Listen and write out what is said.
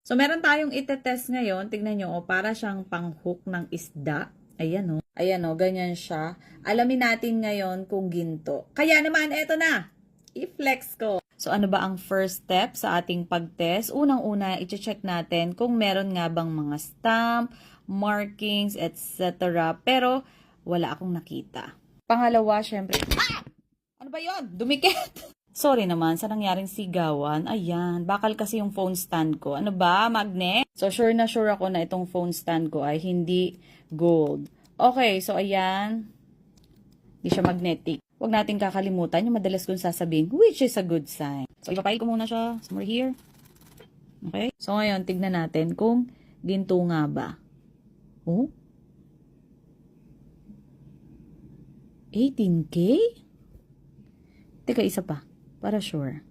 So, meron tayong itetest ngayon. Tignan nyo, para siyang pang-hook ng isda. Ayan o. Ayan o, ganyan siya. Alamin natin ngayon kung ginto. Kaya naman, eto na. I-flex ko. So, ano ba ang first step sa ating pag-test? Unang-una, i-check natin kung meron nga bang mga stamp, markings, etc. Pero, wala akong nakita. Pangalawa, syempre, ano ba yon? Dumikit! Sorry naman sa nangyaring sigawan. Ayan, bakal kasi yung phone stand ko. Ano ba, magnet? So, sure na sure ako na itong phone stand ko ay hindi gold. Okay, so ayan. Hindi siya magnetic. Huwag natin kakalimutan yung madalas kong sasabihin, which is a good sign. So, ipapay ko muna siya. Somewhere here. Okay? So, ngayon, tignan natin kung ginto nga ba. Oh? 18K? Teka, isa pa. Para sure.